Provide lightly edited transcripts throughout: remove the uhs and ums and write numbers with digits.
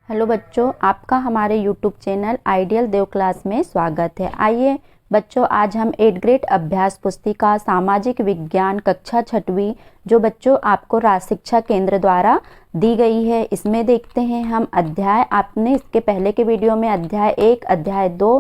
Hello बच्चों, आपका हमारे यूट्यूब चैनल आइडियल देव क्लास में स्वागत है। आइए बच्चों, आज हम 8th ग्रेड अभ्यास पुस्तिका सामाजिक विज्ञान कक्षा 6वीं जो बच्चों आपको राज शिक्षा केंद्र द्वारा दी गई है, इसमें देखते हैं हम अध्याय। आपने इसके पहले के वीडियो में अध्याय 1 अध्याय 2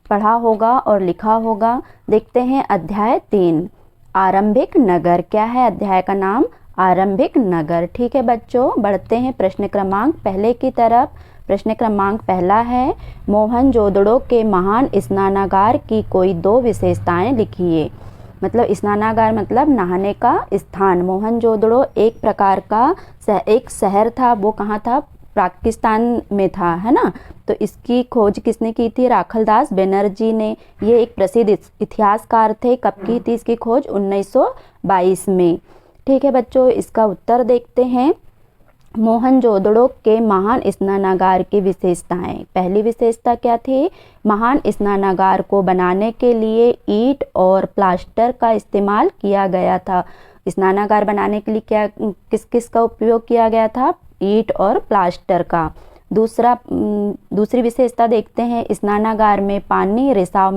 पढ़ा होगा और लिखा होगा। देखते हैं अध्याय 3 आरंभिक नगर। क्या है अध्याय का नाम? आरंभिक नगर। ठीक है बच्चों, बढ़ते हैं प्रश्न क्रमांक पहले की तरफ। प्रश्न क्रमांक पहला है, मोहनजोदड़ो के महान स्नानागार की कोई 2 विशेषताएं लिखिए। मतलब स्नानागार मतलब नहाने का स्थान। मोहनजोदड़ो एक प्रकार का एक शहर था। वो कहाँ था? पाकिस्तान में था, है ना। तो इसकी खोज किसने की थी? राखलदास बनर्जी ने। ये एक प्रसिद्ध इतिहासकार थे। कब की थी इसकी खोज? 1922 में। ठीक है बच्चों, इसका उत्तर देखते हैं। मोहनजोदड़ो के महान स्नानागार की विशेषताएं। पहली विशेषता क्या थी? महान स्नानागार को बनाने के लिए ईंट और प्लास्टर का इस्तेमाल किया गया था। स्नानागार बनाने के लिए क्या किस किस का उपयोग किया गया था? ईंट और प्लास्टर का। दूसरी विशेषता देखते हैं। स्नानागार में पानी रिसाव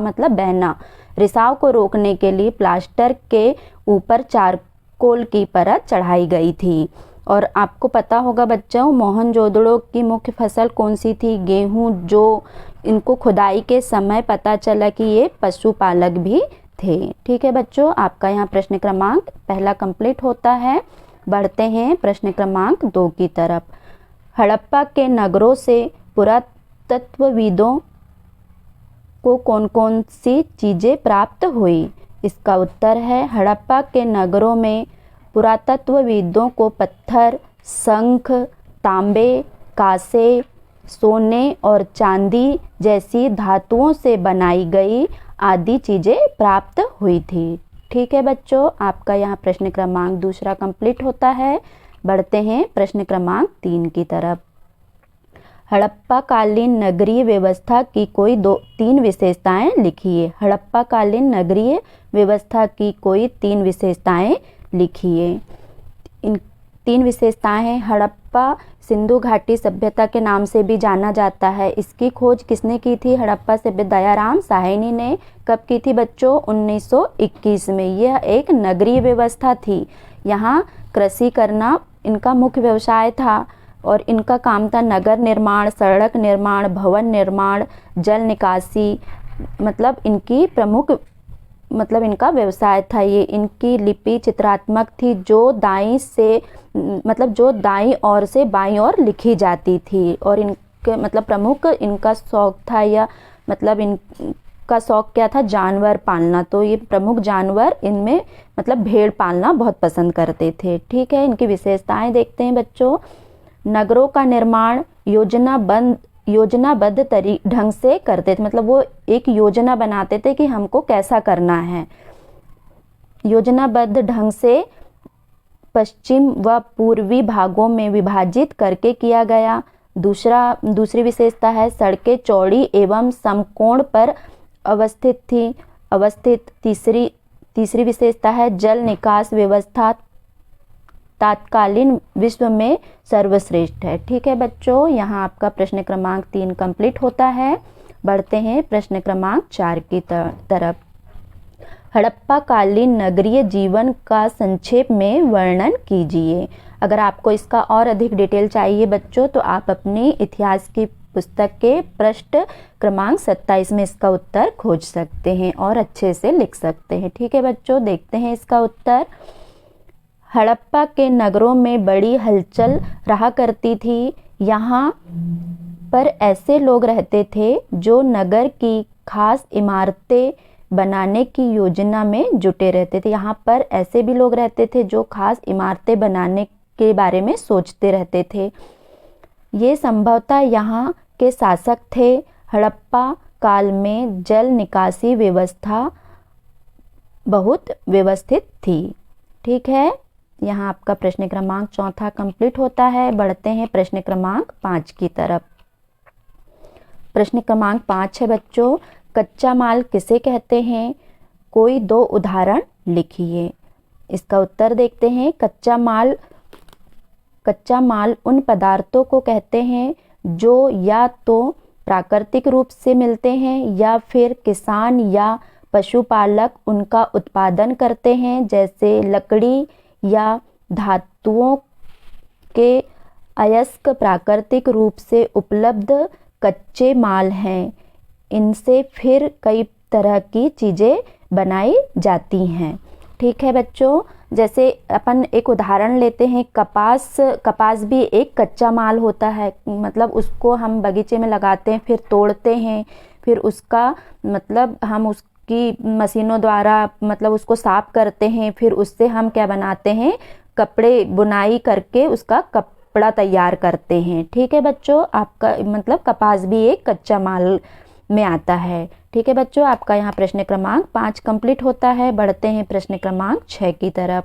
मतलब बहना। रिसाव को रोकने के लिए प्लास्टर के ऊपर चारकोल की परत चढ़ाई गई थी। और आपको पता होगा बच्चों, मोहनजोदड़ो की मुख्य फसल कौन सी थी? गेहूं। जो इनको खुदाई के समय पता चला कि ये पशुपालक भी थे। ठीक है बच्चों, आपका यहाँ प्रश्न क्रमांक पहला कंप्लीट होता है। बढ़ते हैं प्रश्न क्रमांक 2 की तरफ। हड़प्पा के नगरों से पुरातत्वविदों को कौन कौन सी चीज़ें प्राप्त हुई? इसका उत्तर है, हड़प्पा के नगरों में पुरातत्वविदों को पत्थर, शंख, तांबे, कांसे, सोने और चांदी जैसी धातुओं से बनाई गई आदि चीज़ें प्राप्त हुई थी। ठीक है बच्चों, आपका यहाँ प्रश्न क्रमांक दूसरा कंप्लीट होता है। बढ़ते हैं प्रश्न क्रमांक 3 की तरफ। हड़प्पा कालीन नगरीय व्यवस्था की कोई 3 विशेषताएं लिखिए। हड़प्पा कालीन नगरीय व्यवस्था की कोई 3 विशेषताएं लिखिए। इन 3 विशेषताएं हैं। हड़प्पा सिंधु घाटी सभ्यता के नाम से भी जाना जाता है। इसकी खोज किसने की थी? हड़प्पा सभ्यता दयाराम साहनी ने। कब की थी बच्चों? 1921 में। यह एक नगरीय व्यवस्था थी। यहाँ कृषि करना इनका मुख्य व्यवसाय था और इनका काम था नगर निर्माण, सड़क निर्माण, भवन निर्माण, जल निकासी। मतलब इनकी प्रमुख इनका व्यवसाय था ये। इनकी लिपि चित्रात्मक थी जो दाईं ओर से बाईं ओर लिखी जाती थी। और इनके प्रमुख इनका शौक था, या इनका शौक क्या था? जानवर पालना। तो ये प्रमुख जानवर इनमें भेड़ पालना बहुत पसंद करते थे। ठीक है, इनकी विशेषताएं देखते हैं बच्चों। नगरों का निर्माण योजनाबद्ध ढंग से करते थे। वो एक योजना बनाते थे कि हमको कैसा करना है। योजनाबद्ध ढंग से पश्चिम व पूर्वी भागों में विभाजित करके किया गया। दूसरी विशेषता है, सड़कें चौड़ी एवं समकोण पर अवस्थित। तीसरी विशेषता है, जल निकास व्यवस्था तत्कालीन विश्व में सर्वश्रेष्ठ है। ठीक है बच्चों, यहाँ आपका प्रश्न क्रमांक 3 कंप्लीट होता है। बढ़ते हैं प्रश्न क्रमांक 4 की तरफ। हड़प्पा कालीन नगरीय जीवन का संक्षेप में वर्णन कीजिए। अगर आपको इसका और अधिक डिटेल चाहिए बच्चों, तो आप अपनी इतिहास की पुस्तक के पृष्ठ क्रमांक 27 में इसका उत्तर खोज सकते हैं और अच्छे से लिख सकते हैं। ठीक है बच्चों, देखते हैं इसका उत्तर। हड़प्पा के नगरों में बड़ी हलचल रहा करती थी। यहाँ पर ऐसे लोग रहते थे जो नगर की खास इमारतें बनाने की योजना में जुटे रहते थे। यहाँ पर ऐसे भी लोग रहते थे जो खास इमारतें बनाने के बारे में सोचते रहते थे। ये संभवतः यहाँ के शासक थे। हड़प्पा काल में जल निकासी व्यवस्था बहुत व्यवस्थित थी। ठीक है, यहाँ आपका प्रश्न क्रमांक 4 कंप्लीट होता है। बढ़ते हैं प्रश्न क्रमांक 5 की तरफ। प्रश्न क्रमांक 5 है बच्चों, कच्चा माल किसे कहते हैं? कोई 2 उदाहरण लिखिए। इसका उत्तर देखते हैं। कच्चा माल कच्चा माल उन पदार्थों को कहते हैं जो या तो प्राकृतिक रूप से मिलते हैं या फिर किसान या पशुपालक उनका उत्पादन करते हैं, जैसे लकड़ी या धातुओं के अयस्क प्राकृतिक रूप से उपलब्ध कच्चे माल हैं। इनसे फिर कई तरह की चीज़ें बनाई जाती हैं। ठीक है बच्चों, जैसे अपन एक उदाहरण लेते हैं, कपास भी एक कच्चा माल होता है। मतलब उसको हम बगीचे में लगाते हैं, फिर तोड़ते हैं, फिर उसका मतलब हम उसकी मशीनों द्वारा मतलब उसको साफ करते हैं, फिर उससे हम क्या बनाते हैं, कपड़े बुनाई करके उसका कपड़ा तैयार करते हैं। ठीक है बच्चों, आपका मतलब कपास भी एक कच्चा माल में आता है। ठीक है बच्चों, आपका यहाँ प्रश्न क्रमांक 5 कंप्लीट होता है। बढ़ते हैं प्रश्न क्रमांक 6 की तरफ।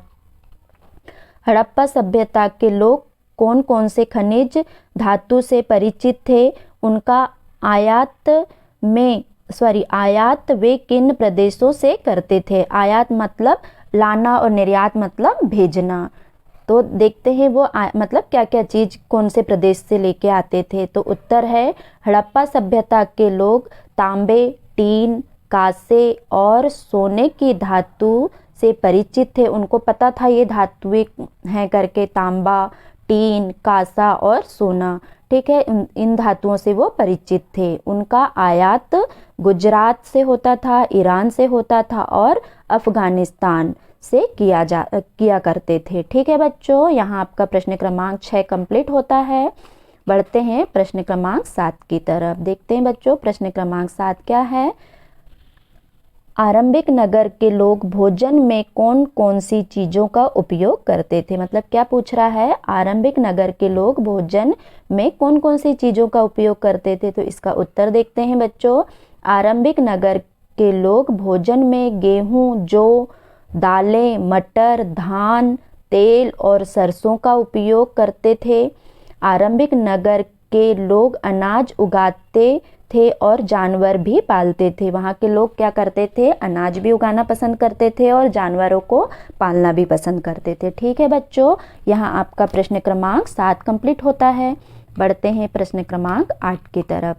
हड़प्पा सभ्यता के लोग कौन कौन से खनिज धातु से परिचित थे? उनका आयात वे किन प्रदेशों से करते थे? आयात मतलब लाना और निर्यात मतलब भेजना। तो देखते हैं वो मतलब क्या क्या चीज़ कौन से प्रदेश से लेके आते थे। तो उत्तर है, हड़प्पा सभ्यता के लोग तांबे, टीन, कांसे और सोने की धातु से परिचित थे। उनको पता था ये धातुएं हैं करके, तांबा, टीन, कांसा और सोना। ठीक है, इन धातुओं से वो परिचित थे। उनका आयात गुजरात से होता था, ईरान से होता था और अफगानिस्तान से किया करते थे। ठीक है बच्चों, यहाँ आपका प्रश्न क्रमांक 6 कंप्लीट होता है। बढ़ते हैं प्रश्न क्रमांक 7 की तरफ। देखते हैं बच्चों प्रश्न क्रमांक 7 क्या है। आरंभिक नगर के लोग भोजन में कौन कौन सी चीज़ों का उपयोग करते थे? मतलब क्या पूछ रहा है, आरंभिक नगर के लोग भोजन में कौन कौन सी चीज़ों का उपयोग करते थे? तो इसका उत्तर देखते हैं बच्चों। आरंभिक नगर के लोग भोजन में गेहूँ, जौ, दालें, मटर, धान, तेल और सरसों का उपयोग करते थे। आरंभिक नगर के लोग अनाज उगाते थे और जानवर भी पालते थे। वहाँ के लोग क्या करते थे, अनाज भी उगाना पसंद करते थे और जानवरों को पालना भी पसंद करते थे। ठीक है बच्चों, यहाँ आपका प्रश्न क्रमांक 7 कंप्लीट होता है। बढ़ते हैं प्रश्न क्रमांक 8 की तरफ।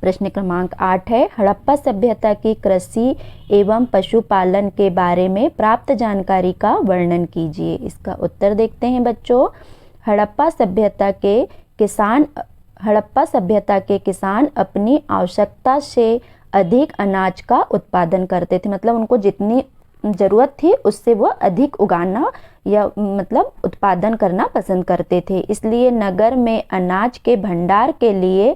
प्रश्न क्रमांक 8 है, हड़प्पा सभ्यता की कृषि एवं पशुपालन के बारे में प्राप्त जानकारी का वर्णन कीजिए। इसका उत्तर देखते हैं बच्चों। हड़प्पा सभ्यता के किसान अपनी आवश्यकता से अधिक अनाज का उत्पादन करते थे। मतलब उनको जितनी ज़रूरत थी उससे वो अधिक उगाना या मतलब उत्पादन करना पसंद करते थे। इसलिए नगर में अनाज के भंडार के लिए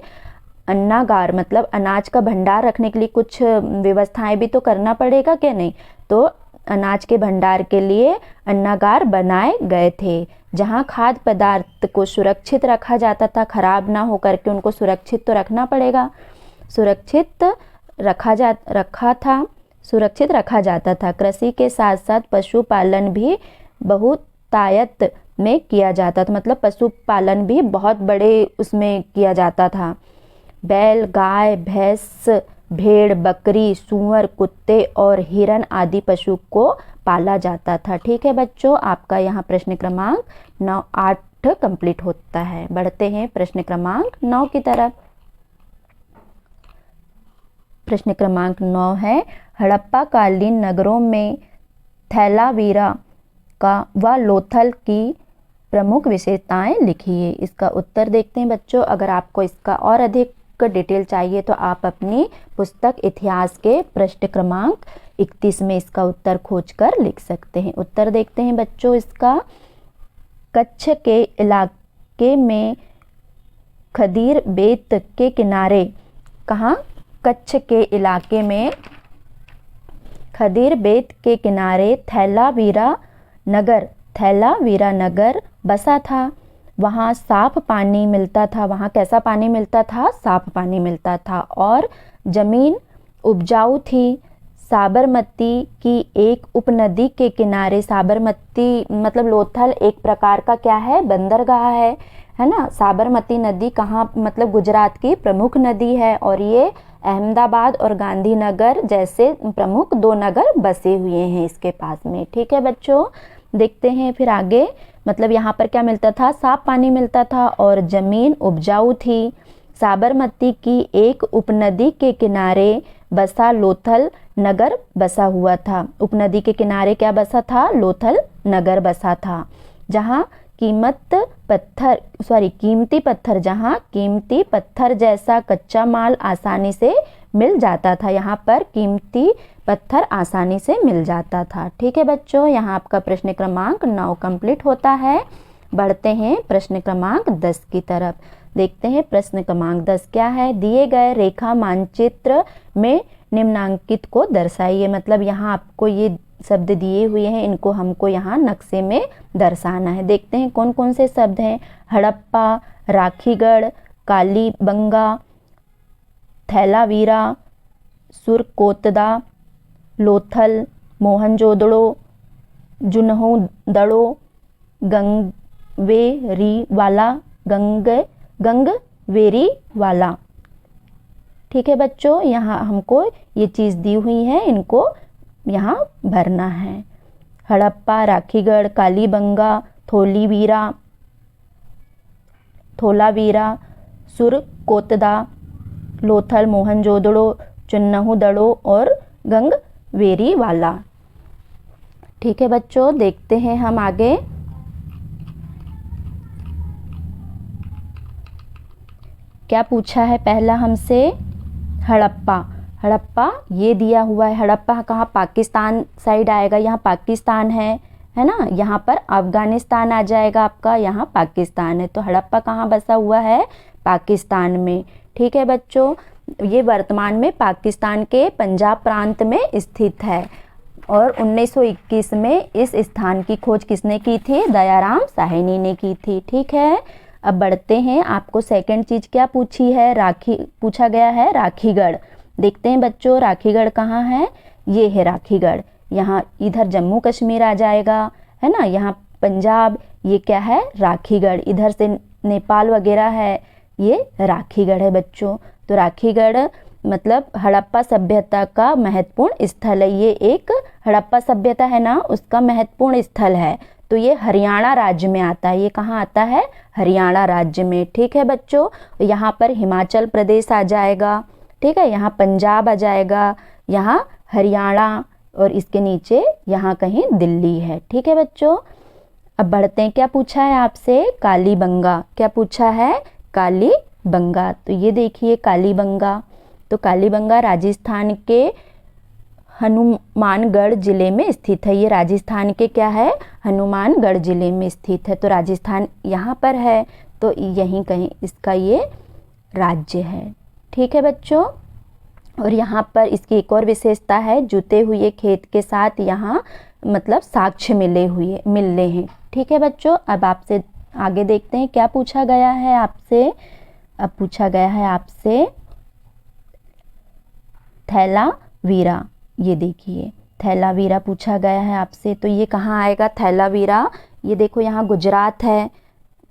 अन्नागार मतलब अनाज का भंडार रखने के लिए कुछ व्यवस्थाएं भी तो करना पड़ेगा, क्या नहीं? तो अनाज के भंडार के लिए अन्नागार बनाए गए थे, जहां खाद्य पदार्थ को सुरक्षित रखा जाता था, खराब ना हो करके उनको सुरक्षित तो रखना पड़ेगा। सुरक्षित रखा जाता था। कृषि के साथ साथ पशुपालन भी बहुतायत में किया जाता था। मतलब पशुपालन भी बहुत बड़े उसमें किया जाता था। बैल, गाय, भैंस, भेड़, बकरी, सूअर, कुत्ते और हिरन आदि पशु को पाला जाता था। ठीक है बच्चों, आपका यहाँ प्रश्न क्रमांक 8 कंप्लीट होता है। बढ़ते हैं प्रश्न क्रमांक 9 की तरफ। प्रश्न क्रमांक 9 है, हड़प्पा कालीन नगरों में थैलावीरा व लोथल की प्रमुख विशेषताएं लिखिए। इसका उत्तर देखते हैं बच्चों। अगर आपको इसका और अधिक डिटेल चाहिए तो आप अपनी पुस्तक इतिहास के पृष्ठ क्रमांक 31 में इसका उत्तर खोजकर लिख सकते हैं। उत्तर देखते हैं बच्चों इसका। कच्छ के इलाके में खदीर बेत के किनारे, कहाँ? कच्छ के इलाके में खदीर बेत के किनारे थैलावीरा नगर बसा था। वहाँ साफ पानी मिलता था। वहाँ कैसा पानी मिलता था? साफ पानी मिलता था और ज़मीन उपजाऊ थी। साबरमती की एक उपनदी के किनारे, साबरमती मतलब लोथल एक प्रकार का क्या है, बंदरगाह है ना। साबरमती नदी कहाँ, मतलब गुजरात की प्रमुख नदी है और ये अहमदाबाद और गांधीनगर जैसे प्रमुख 2 नगर बसे हुए हैं इसके पास में। ठीक है बच्चों, देखते हैं फिर आगे मतलब यहाँ पर क्या मिलता था, साफ पानी मिलता था और ज़मीन उपजाऊ थी। साबरमती की एक उपनदी के किनारे बसा लोथल नगर बसा हुआ था। उपनदी के किनारे क्या बसा था, लोथल नगर बसा था, जहाँ कीमती पत्थर जैसा कच्चा माल आसानी से मिल जाता था। यहाँ पर कीमती पत्थर आसानी से मिल जाता था। ठीक है बच्चों, यहाँ आपका प्रश्न क्रमांक 9 कंप्लीट होता है। बढ़ते हैं प्रश्न क्रमांक 10 की तरफ। देखते हैं प्रश्न क्रमांक 10 क्या है। दिए गए रेखा मानचित्र में निम्नांकित को दर्शाइए। मतलब यहाँ आपको ये शब्द दिए हुए हैं, इनको हमको यहाँ नक्शे में दर्शाना है। देखते हैं कौन कौन से शब्द हैं। हड़प्पा, राखीगढ़, कालीबंगा, थैलावीरा, सुरकोतदा, लोथल, मोहनजोदड़ो, जुन्होदड़ो, गंगवेरीवाला। ठीक है बच्चों, यहाँ हमको ये चीज़ दी हुई है, इनको यहाँ भरना है। हड़प्पा, राखीगढ़, कालीबंगा, थोलावीरा, सुरकोतदा, लोथल, मोहनजोदड़ो, चुन्नहुदड़ो और गंगवेरीवाला। ठीक है बच्चों, देखते हैं हम आगे। क्या पूछा है पहला हमसे, हड़प्पा ये दिया हुआ है। हड़प्पा कहाँ, पाकिस्तान साइड आएगा, यहाँ पाकिस्तान है ना। यहाँ पर अफगानिस्तान आ जाएगा आपका, यहाँ पाकिस्तान है। तो हड़प्पा कहाँ बसा हुआ है, पाकिस्तान में। ठीक है बच्चों, ये वर्तमान में पाकिस्तान के पंजाब प्रांत में स्थित है और 1921 में इस स्थान की खोज किसने की थी, दयाराम साहनी ने की थी। ठीक है, अब बढ़ते हैं। आपको सेकंड चीज क्या पूछी है, पूछा गया है राखीगढ़। देखते हैं बच्चों, राखीगढ़ कहाँ है, ये है राखीगढ़। यहाँ इधर जम्मू कश्मीर आ जाएगा, है ना। यहाँ पंजाब, ये क्या है, राखीगढ़। इधर से नेपाल वगैरह है, ये राखीगढ़ है बच्चों। तो राखीगढ़ मतलब हड़प्पा सभ्यता का महत्वपूर्ण स्थल है। ये एक हड़प्पा सभ्यता है ना, उसका महत्वपूर्ण स्थल है। तो ये हरियाणा राज्य में आता है। ये कहाँ आता है, हरियाणा राज्य में। ठीक है बच्चों, यहाँ पर हिमाचल प्रदेश आ जाएगा। ठीक है, यहाँ पंजाब आ जाएगा, यहाँ हरियाणा और इसके नीचे यहाँ कहीं दिल्ली है। ठीक है बच्चों, अब बढ़ते हैं। क्या पूछा है आपसे, कालीबंगा। क्या पूछा है, कालीबंगा। तो ये देखिए कालीबंगा, तो कालीबंगा राजस्थान के हनुमानगढ़ जिले में स्थित है। ये राजस्थान के क्या है, हनुमानगढ़ जिले में स्थित है। तो राजस्थान यहाँ पर है, तो यहीं कहीं इसका ये राज्य है। ठीक है बच्चों, और यहाँ पर इसकी एक और विशेषता है, जुते हुए खेत के साथ यहाँ मतलब साक्ष्य मिले हैं। ठीक है बच्चों, अब आपसे आगे देखते हैं क्या पूछा गया है आपसे। अब पूछा गया है आपसे थैलावीरा। ये देखिए थैलावीरा पूछा गया है आपसे। तो ये कहाँ आएगा थैलावीरा, ये देखो यहाँ गुजरात है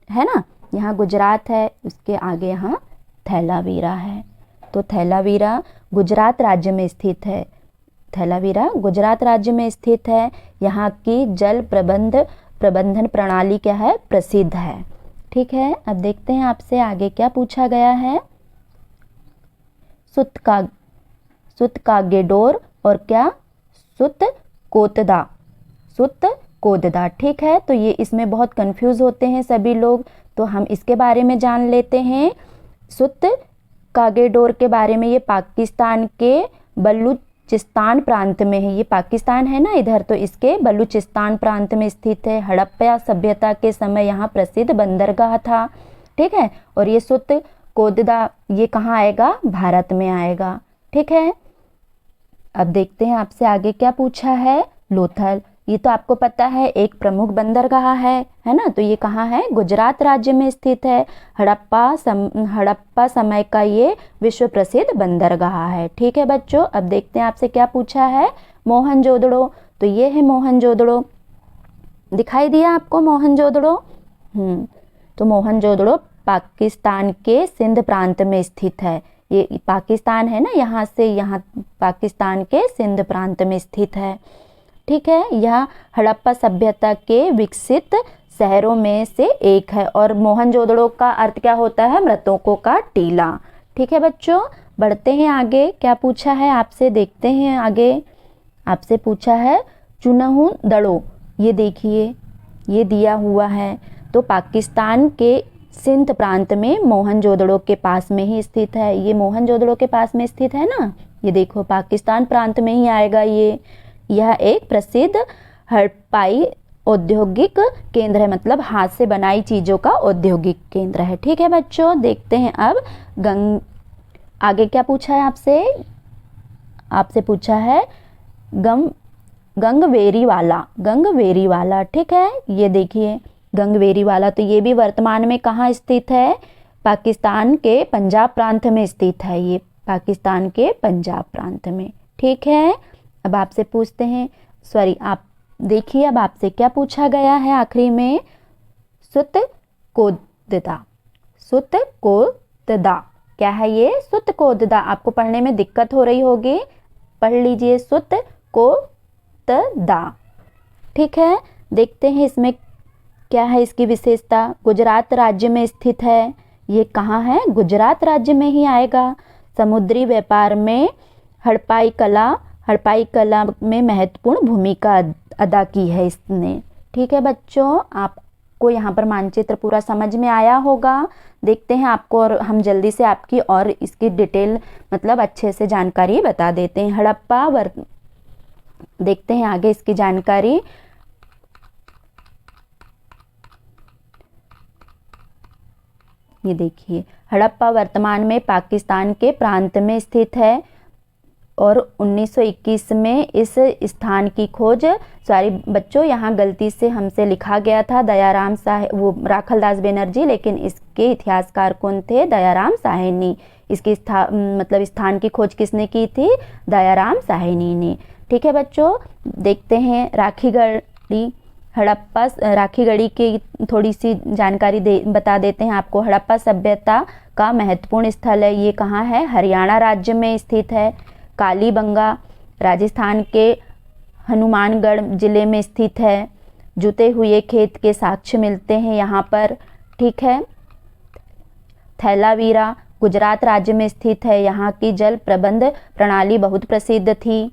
ना, यहाँ गुजरात है, उसके आगे यहाँ थैलावीरा है। तो थैलावीरा गुजरात राज्य में स्थित है। थैलावीरा गुजरात राज्य में स्थित है। यहाँ की जल प्रबंधन प्रणाली क्या है, प्रसिद्ध है। ठीक है, अब देखते हैं आपसे आगे क्या पूछा गया है। सुतकागेडोर और क्या, सुतकोतदा। ठीक है, तो ये इसमें बहुत कंफ्यूज होते हैं सभी लोग, तो हम इसके बारे में जान लेते हैं। सुतकागेडोर के बारे में, ये पाकिस्तान के बलूचिस्तान प्रांत में है। ये पाकिस्तान है ना इधर, तो इसके बलूचिस्तान प्रांत में स्थित है। हड़प्पा सभ्यता के समय यहाँ प्रसिद्ध बंदरगाह था। ठीक है, और ये सुतकोतदा ये कहाँ आएगा, भारत में आएगा। ठीक है, अब देखते हैं आपसे आगे क्या पूछा है। लोथल, ये तो आपको पता है एक प्रमुख बंदरगाह है ना। तो ये कहाँ है, गुजरात राज्य में स्थित है। हड़प्पा समय का ये विश्व प्रसिद्ध बंदरगाह है। ठीक है बच्चों, अब देखते हैं आपसे क्या पूछा है। मोहनजोदड़ो, तो ये है मोहनजोदड़ो, दिखाई दिया आपको मोहनजोदड़ो। तो मोहनजोदड़ो पाकिस्तान के सिंध प्रांत में स्थित है। ये पाकिस्तान है ना, यहाँ से यहाँ पाकिस्तान के सिंध प्रांत में स्थित है। ठीक है, यह हड़प्पा सभ्यता के विकसित शहरों में से एक है। और मोहनजोदड़ो का अर्थ क्या होता है? मृतकों का टीला। ठीक है बच्चों, बढ़ते हैं आगे। क्या पूछा है आपसे, देखते हैं आगे। आपसे पूछा है चुनहु दड़ो, ये देखिए ये दिया हुआ है। तो पाकिस्तान के सिंध प्रांत में मोहनजोदड़ो के पास में ही स्थित है। ये मोहनजोदड़ो के पास में स्थित है ना, ये देखो पाकिस्तान प्रांत में ही आएगा ये। यह एक प्रसिद्ध हड़प्पाई औद्योगिक केंद्र है, मतलब हाथ से बनाई चीज़ों का औद्योगिक केंद्र है। ठीक है बच्चों, देखते हैं अब आगे क्या पूछा है आपसे। आपसे पूछा है गंगवेरी वाला। ठीक है, ये देखिए गंगवेरी वाला, तो ये भी वर्तमान में कहाँ स्थित है? पाकिस्तान के पंजाब प्रांत में स्थित है, ये पाकिस्तान के पंजाब प्रांत में। ठीक है, अब आपसे पूछते हैं, सॉरी आप देखिए अब आपसे क्या पूछा गया है आखिरी में। सुतकोददा क्या है ये? सुतकोददा। आपको पढ़ने में दिक्कत हो रही होगी, पढ़ लीजिए सुतकोददा। ठीक है, देखते हैं इसमें क्या है इसकी विशेषता। गुजरात राज्य में स्थित है। ये कहाँ है? गुजरात राज्य में ही आएगा। समुद्री व्यापार में हड़प्पाई कला में महत्वपूर्ण भूमिका अदा की है इसने। ठीक है बच्चों, आपको यहाँ पर मानचित्र पूरा समझ में आया होगा। देखते हैं आपको, और हम जल्दी से आपकी और इसकी डिटेल मतलब अच्छे से जानकारी बता देते हैं। देखते हैं आगे इसकी जानकारी। ये देखिए हड़प्पा वर्तमान में पाकिस्तान के प्रांत में स्थित है और 1921 में इस स्थान की खोज, सॉरी बच्चों यहाँ गलती से हमसे लिखा गया था दयाराम वो राखलदास बनर्जी, लेकिन इसके इतिहासकार कौन थे? दयाराम साहनी। इसकी स्थान की खोज किसने की थी? दयाराम साहनी ने। ठीक है बच्चों, देखते हैं राखी गढ़ी की थोड़ी सी जानकारी बता देते हैं आपको। हड़प्पा सभ्यता का महत्वपूर्ण स्थल है, ये कहाँ है? हरियाणा राज्य में स्थित है। कालीबंगा राजस्थान के हनुमानगढ़ जिले में स्थित है। जुते हुए खेत के साक्ष्य मिलते हैं यहाँ पर। ठीक है, थैलावीरा गुजरात राज्य में स्थित है। यहाँ की जल प्रबंध प्रणाली बहुत प्रसिद्ध थी।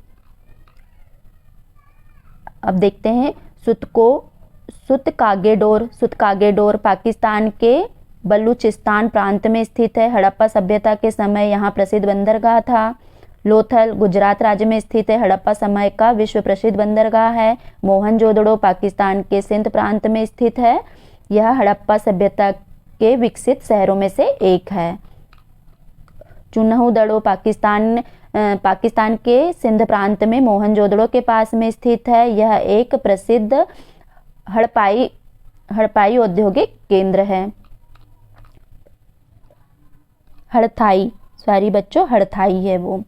अब देखते हैं सुतकागेडोर पाकिस्तान के बलूचिस्तान प्रांत में स्थित है। हड़प्पा सभ्यता के समय यहाँ प्रसिद्ध बंदरगाह था। लोथल गुजरात राज्य में स्थित है, हड़प्पा समय का विश्व प्रसिद्ध बंदरगाह है। मोहनजोदड़ो पाकिस्तान के सिंध प्रांत में स्थित है। यह हड़प्पा सभ्यता के विकसित शहरों में से एक है। चुनहु दड़ो पाकिस्तान के सिंध प्रांत में मोहनजोदड़ो के पास में स्थित है। यह एक प्रसिद्ध हड़प्पाई औद्योगिक केंद्र है। हड़थाई है वो।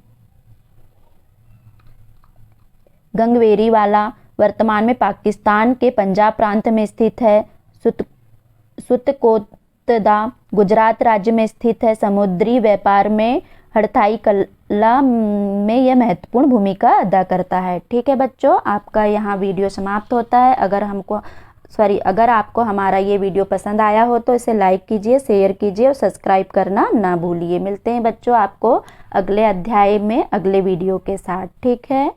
गंगवेरी वाला वर्तमान में पाकिस्तान के पंजाब प्रांत में स्थित है। सुतकोददा गुजरात राज्य में स्थित है। समुद्री व्यापार में हड़थाई कला में यह महत्वपूर्ण भूमिका अदा करता है। ठीक है बच्चों, आपका यहाँ वीडियो समाप्त होता है। अगर आपको हमारा ये वीडियो पसंद आया हो तो इसे लाइक कीजिए, शेयर कीजिए और सब्सक्राइब करना ना भूलिए। मिलते हैं बच्चों आपको अगले अध्याय में अगले वीडियो के साथ। ठीक है।